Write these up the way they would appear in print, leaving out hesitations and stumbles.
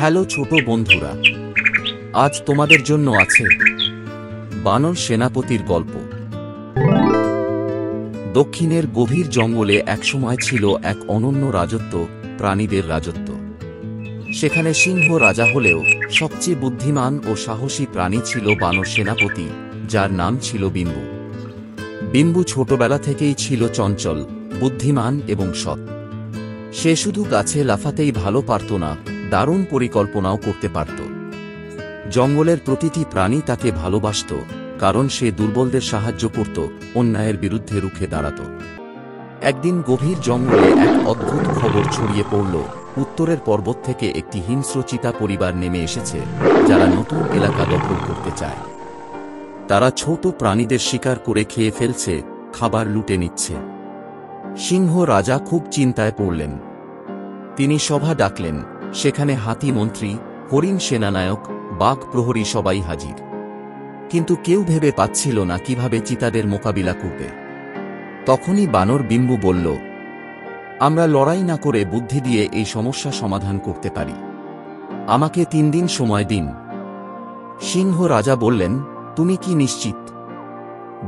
Hello ছোট বন্ধুরা, আজ তোমাদের জন্য আছে বানর সেনাপতির গল্প। দক্ষিণের গভীর জঙ্গলে একসময় ছিল এক অনন্য রাজত্ব, প্রাণীদের রাজত্ব। সেখানে সিংহ রাজা হলেও সবচেয়ে বুদ্ধিমান ও সাহসী প্রাণী ছিল বানর সেনাপতি, যার নাম ছিল বিম্বু। বিম্বু ছোটবেলা থেকেই ছিল চঞ্চল, বুদ্ধিমান এবং সৎ। সে শুধু গাছে লাফাতেই ভালো পারত না, দারুণ পরিকল্পনাও করতে পারত। জঙ্গলের প্রতিটি প্রাণী তাকে ভালোবাসত, কারণ সে দুর্বলদের সাহায্য করত, অন্যায়ের বিরুদ্ধে রুখে দাঁড়াত। একদিন গভীর জঙ্গলে এক অদ্ভুত খবর ছড়িয়ে পড়ল। উত্তরের পর্বত থেকে একটি হিংস্র চিতা পরিবার নেমে এসেছে, যারা নতুন এলাকা দখল করতে চায়। তারা ছোট প্রাণীদের শিকার করে খেয়ে ফেলছে, খাবার লুটে নিচ্ছে। সিংহ রাজা খুব চিন্তায় পড়লেন। তিনি সভা ডাকলেন। সেখানে হাতি মন্ত্রী, হরিণ সেনানায়ক, বাঘ প্রহরী সবাই হাজির। কিন্তু কেউ ভেবে পাচ্ছিল না কিভাবে চিতাদের মোকাবিলা করবে। তখনই বানর বিম্বু বলল, আমরা লড়াই না করে বুদ্ধি দিয়ে এই সমস্যা সমাধান করতে পারি। আমাকে 3 দিন সময় দিন। সিংহ রাজা বললেন, তুমি কি নিশ্চিত?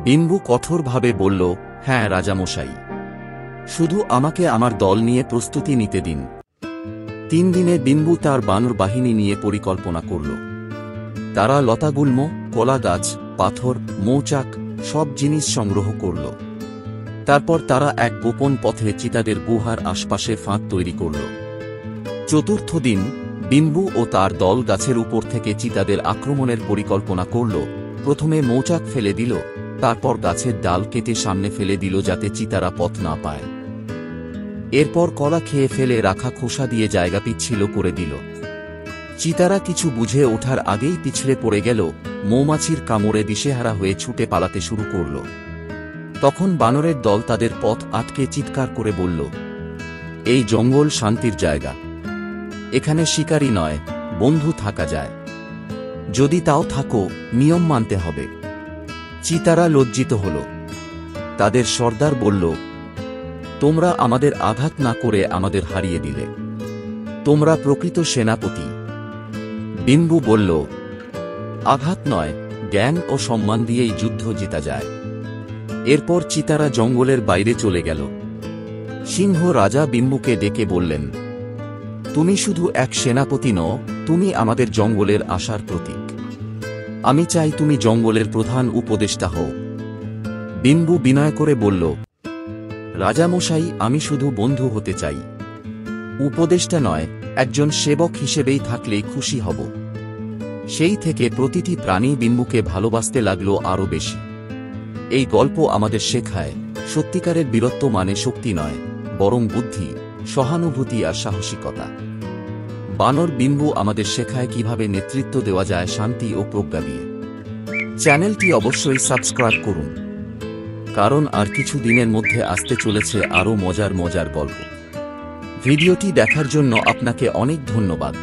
বিম্বু কঠোরভাবে বলল, হ্যাঁ রাজামশাই, শুধু আমাকে আমার দল নিয়ে প্রস্তুতি নিতে দিন। 3 দিনে বিম্বু তার বানর বাহিনী নিয়ে পরিকল্পনা করল। তারা লতাগুল্ম, কলা গাছ, পাথর, মৌচাক সব জিনিস সংগ্রহ করল। তারপর তারা এক গোপন পথে চিতাদের গুহার আশপাশে ফাঁদ তৈরি করল। 4র্থ দিন বিম্বু ও তার দল গাছের উপর থেকে চিতাদের আক্রমণের পরিকল্পনা করল। প্রথমে মৌচাক ফেলে দিল, তারপর গাছের ডাল কেটে সামনে ফেলে দিল যাতে চিতারা পথ না পায়। এরপর কলা খেয়ে ফেলে রাখা খোসা দিয়ে জায়গা পিচ্ছিল করে দিল। চিতারা কিছু বুঝে ওঠার আগেই পিছড়ে পড়ে গেল, মৌমাছির কামড়ে দিশেহারা হয়ে ছুটে পালাতে শুরু করল। তখন বানরের দল তাদের পথ আটকে চিৎকার করে বলল, এই জঙ্গল শান্তির জায়গা, এখানে শিকারী নয়, বন্ধু থাকা যায়। যদি তাও থাকো, নিয়ম মানতে হবে। চিতারা লজ্জিত হল। তাদের সর্দার বলল, তোমরা আমাদের আঘাত না করে আমাদের হারিয়ে দিলে। তোমরা প্রকৃত সেনাপতি। বিম্বু বলল, আঘাত নয়, জ্ঞান ও সম্মান দিয়েই যুদ্ধ জেতা যায়। এরপর চিতারা জঙ্গলের বাইরে চলে গেল। সিংহ রাজা বিম্বুকে ডেকে বললেন, তুমি শুধু এক সেনাপতি নও, তুমি আমাদের জঙ্গলের আশার প্রতীক। আমি চাই তুমি জঙ্গলের প্রধান উপদেষ্টা হও। বিম্বু বিনয় করে বলল, রাজামশাই, আমি শুধু বন্ধু হতে চাই, উপদেষ্টা নয়, একজন সেবক হিসেবেই থাকলেই খুশি হব। সেই থেকে প্রতিটি প্রাণী বিম্বুকে ভালোবাসতে লাগলো আরও বেশি। এই গল্প আমাদের শেখায়, সত্যিকারের বীরত্ব মানে শক্তি নয়, বরং বুদ্ধি, সহানুভূতি আর সাহসিকতা। বানর বিম্বু আমাদের শেখায় কিভাবে নেতৃত্ব দেওয়া যায় শান্তি ও প্রজ্ঞা দিয়ে। চ্যানেলটি অবশ্যই সাবস্ক্রাইব করুন, কারণ আর কিছু দিনের মধ্যে আসতে চলেছে আরও মজার মজার গল্প। ভিডিওটি দেখার জন্য আপনাকে অনেক ধন্যবাদ।